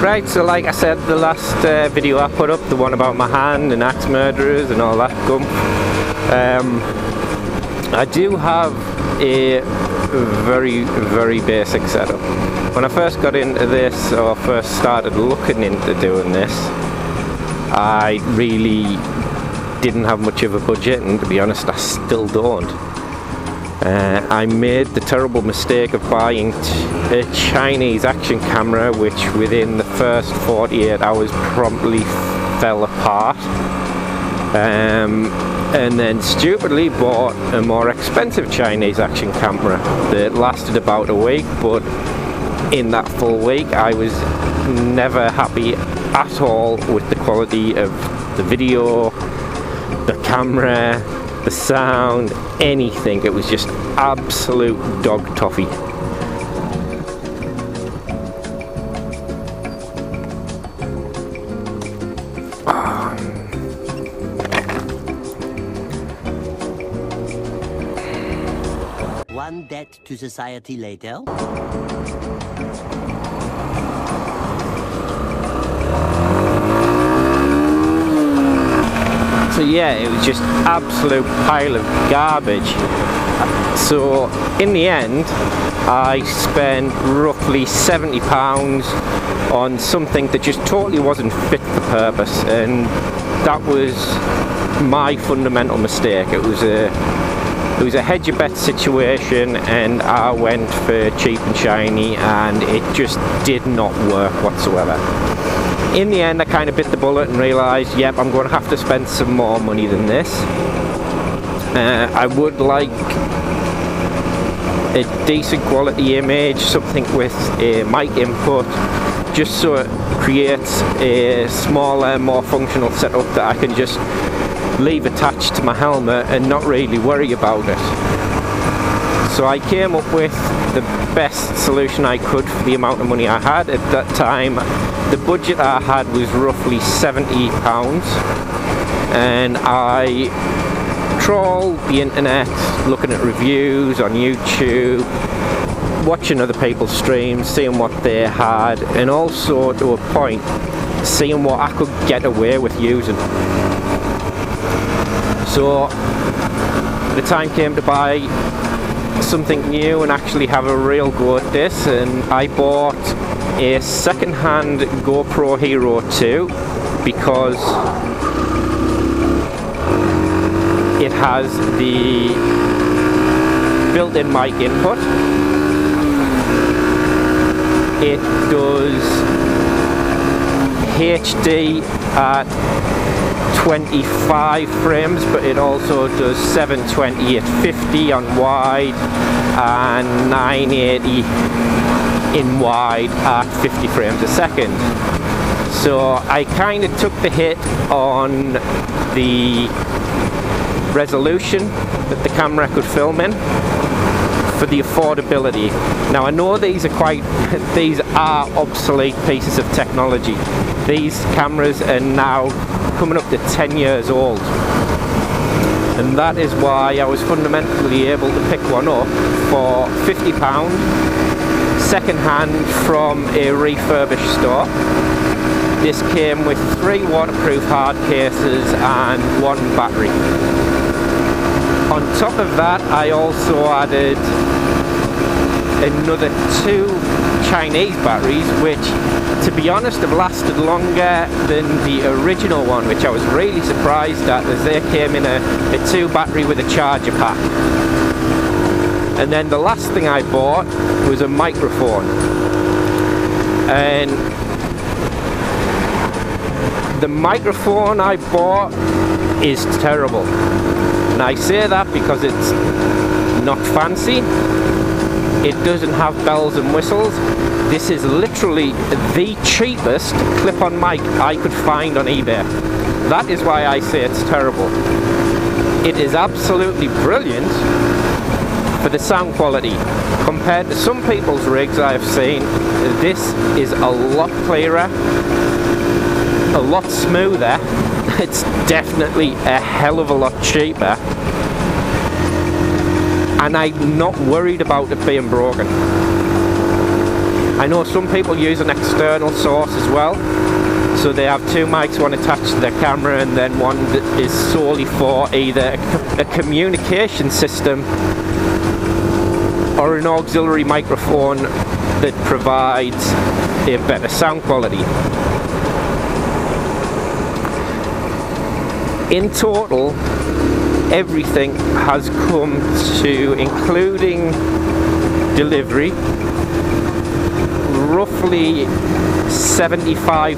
Right, so like I said, the last video I put up, the one about my hand and axe murderers and all that gump, I do have a very basic setup. When I first got into this, or first started looking into doing this, I really didn't have much of a budget, and to be honest, I still don't. I made the terrible mistake of buying a Chinese action camera, which within the first 48 hours promptly fell apart, and then stupidly bought a more expensive Chinese action camera that lasted about a week, but in that full week I was never happy at all with the quality of the video, the camera, the sound, anything. It was just absolute dog toffee. One debt to society later. So yeah, it was just absolute pile of garbage. So in the end, I spent roughly £70 on something that just totally wasn't fit for purpose, and that was my fundamental mistake. It was a hedge your bet situation, and I went for cheap and shiny, and it just did not work whatsoever. In the end, I kind of bit the bullet and realised, yep, I'm going to have to spend some more money than this. I would like a decent quality image, something with a mic input, just so it creates a smaller, more functional setup that I can just leave attached to my helmet and not really worry about it. So I came up with the best solution I could for the amount of money I had at that time. The budget I had was roughly £70, and I trawled the internet looking at reviews on YouTube, watching other people's streams, seeing what they had, and also to a point seeing what I could get away with using. So the time came to buy something new and actually have a real go at this, and I bought a second-hand GoPro Hero 2 because it has the built-in mic input. It does HD at 25 frames, but it also does 720 at 50 on wide and 980 in wide at 50 frames a second. So I kind of took the hit on the resolution that the camera could film in for the affordability. Now I know these are obsolete pieces of technology. These cameras are now coming up to 10 years old, and that is why I was fundamentally able to pick one up for £50 second hand from a refurbished store. This came with 3 waterproof hard cases and 1 battery. On top of that, I also added another 2 Chinese batteries, which to be honest have lasted longer than the original one, which I was really surprised at, as they came in a 2 battery with a charger pack. And then the last thing I bought was a microphone, and the microphone I bought is terrible, and I say that because it's not fancy, it doesn't have bells and whistles. This is literally the cheapest clip-on mic I could find on eBay. That is why I say it's terrible. It is absolutely brilliant for the sound quality. Compared to some people's rigs I have seen, this is a lot clearer, a lot smoother. It's definitely a hell of a lot cheaper, and I'm not worried about it being broken. I know some people use an external source as well, so they have two mics, one attached to their camera and then one that is solely for either a communication system or an auxiliary microphone that provides a better sound quality. In total, everything has come to, including delivery, roughly £75.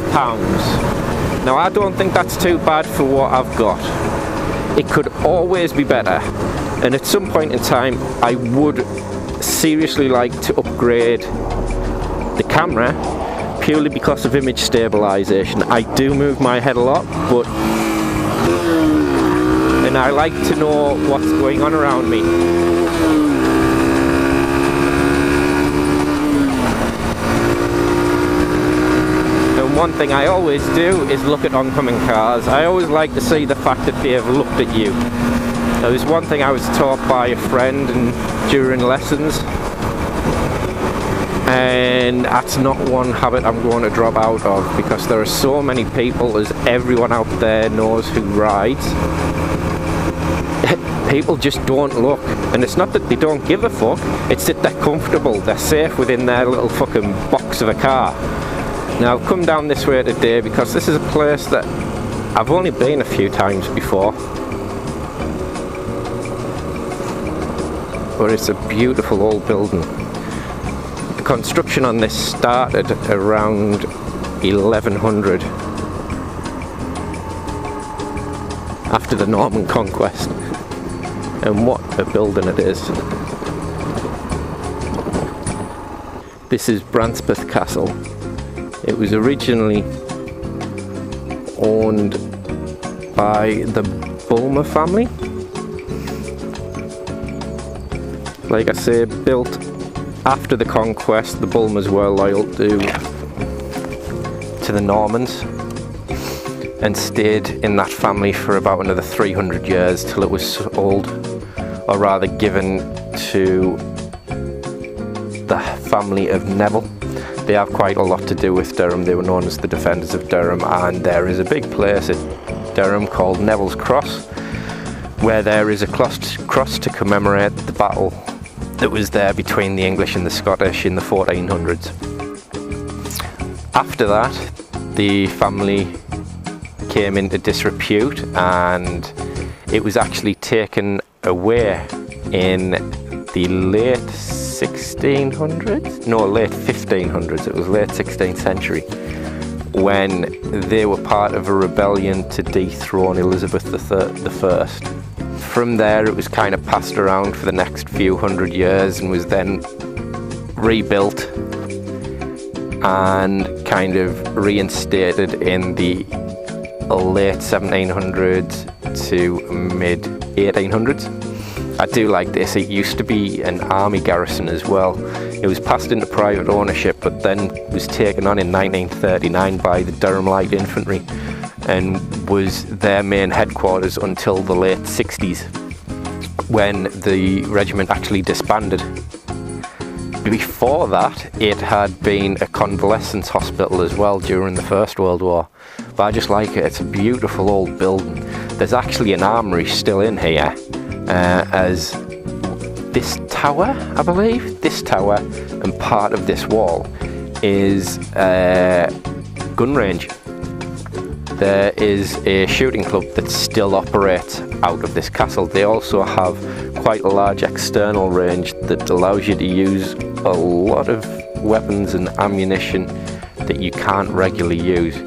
Now I don't think that's too bad for what I've got. It could always be better, and at some point in time I would seriously like to upgrade the camera purely because of image stabilization. I do move my head a lot, and I like to know what's going on around me. And one thing I always do is look at oncoming cars. I always like to see the fact that they have looked at you. There was one thing I was taught by a friend during lessons, and that's not one habit I'm going to drop out of, because there are so many people, as everyone out there knows who rides, people just don't look. And it's not that they don't give a fuck, it's that they're comfortable, they're safe within their little fucking box of a car. Now I've come down this way today because this is a place that I've only been a few times before, but it's a beautiful old building. The construction on this started around 1100, after the Norman conquest, and what a building it is. This is Brancepeth Castle. It was originally owned by the Bulmer family. Like I say, built after the conquest. The Bulmers were loyal to the Normans and stayed in that family for about another 300 years till it was sold, or rather given to the family of Neville. They have quite a lot to do with Durham. They were known as the Defenders of Durham, and there is a big place at Durham called Neville's Cross, where there is a cross to commemorate the battle that was there between the English and the Scottish in the 1400s. After that, the family came into disrepute, and it was actually taken away in the late 1600s? No, late 1500s. It was late 16th century when they were part of a rebellion to dethrone Elizabeth I. From there it was kind of passed around for the next few hundred years and was then rebuilt and kind of reinstated in the late 1700s to mid 1800s. I do like this. It used to be an army garrison as well. It was passed into private ownership, but then was taken on in 1939 by the Durham Light Infantry and was their main headquarters until the late 60s, when the regiment actually disbanded. Before that, it had been a convalescence hospital as well during the First World War. But I just like it. It's a beautiful old building. There's actually an armoury still in here. As this tower, I believe, this tower and part of this wall is a gun range. There is a shooting club that still operates out of this castle. They also have quite a large external range that allows you to use a lot of weapons and ammunition that you can't regularly use.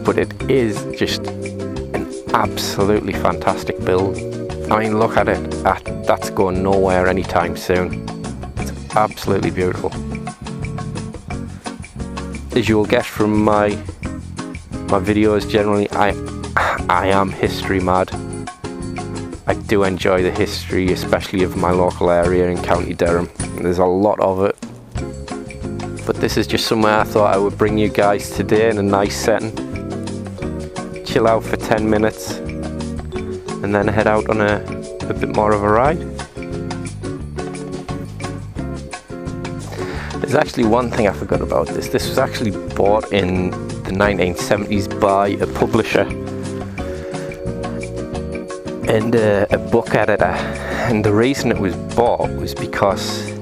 But it is just an absolutely fantastic build. I mean, look at it. That's going nowhere anytime soon. It's absolutely beautiful. As you will get from my videos generally, I am history mad. I do enjoy the history, especially of my local area in County Durham. There's a lot of it. But this is just somewhere I thought I would bring you guys today in a nice setting. Chill out for 10 minutes. And then head out on a bit more of a ride. There's actually one thing I forgot about this. This was actually bought in the 1970s by a publisher and a book editor. And the reason it was bought was because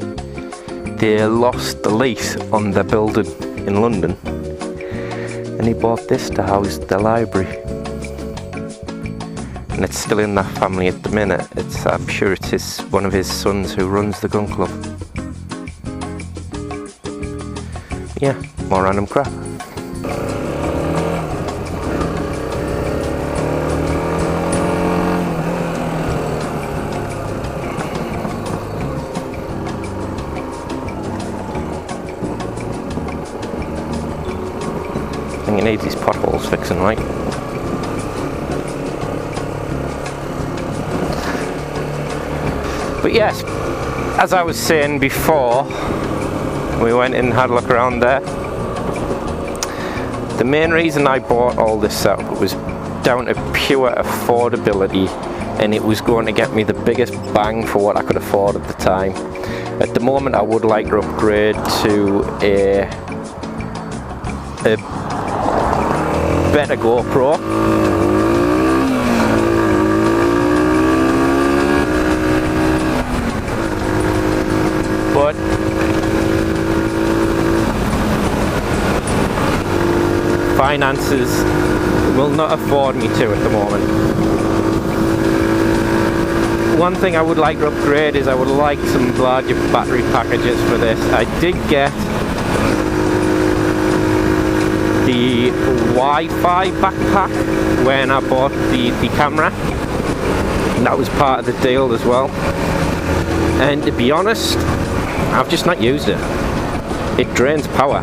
they lost the lease on their building in London. And he bought this to house the library. And it's still in that family at the minute. I'm sure it's one of his sons who runs the gun club. Yeah, more random crap. I think he needs these potholes fixing, right? But yes, as I was saying before, we went in and had a look around there. The main reason I bought all this setup was down to pure affordability, and it was going to get me the biggest bang for what I could afford at the time. At the moment I would like to upgrade to a better GoPro. But finances will not afford me to at the moment. One thing I would like to upgrade is I would like some larger battery packages for this. I did get the Wi-Fi backpack when I bought the camera, and that was part of the deal as well. And to be honest, I've just not used it. It drains power.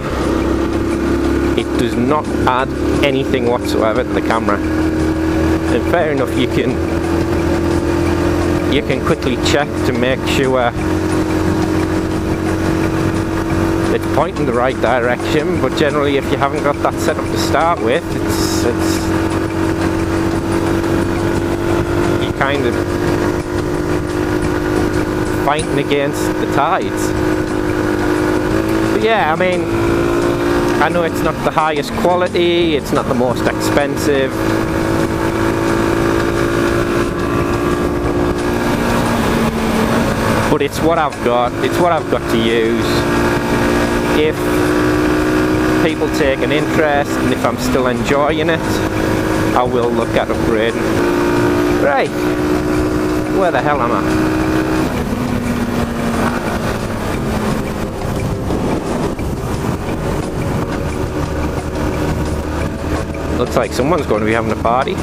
It does not add anything whatsoever to the camera. And fair enough, you can quickly check to make sure it's pointing the right direction, but generally if you haven't got that set up to start with, it's you kind of fighting against the tides. But yeah, I mean, I know it's not the highest quality, it's not the most expensive, but it's what I've got to use. If people take an interest and if I'm still enjoying it, I will look at upgrading. Right, where the hell am I? Looks like someone's going to be having a party.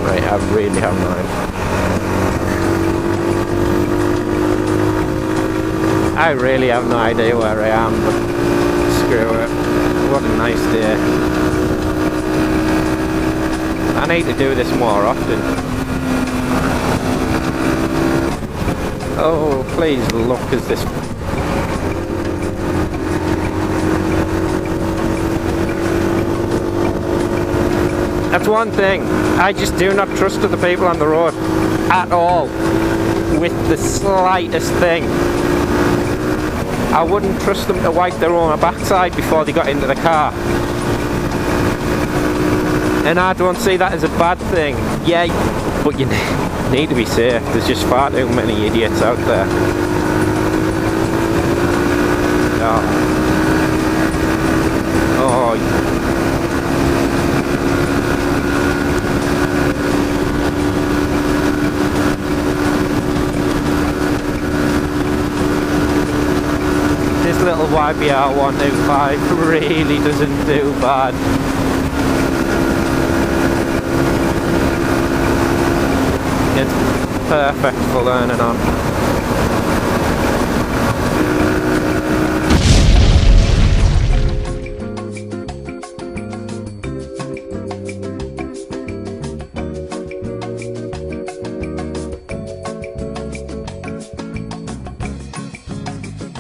Right, I really have mine. I really have no idea where I am, but screw it. What a nice day. I need to do this more often. Oh, please look, is this... That's one thing. I just do not trust other people on the road at all, with the slightest thing. I wouldn't trust them to wipe their own backside before they got into the car. And I don't see that as a bad thing. Yeah, but you need to be safe. There's just far too many idiots out there. Oh. This little YBR 125 really doesn't do bad. It's perfect for learning on.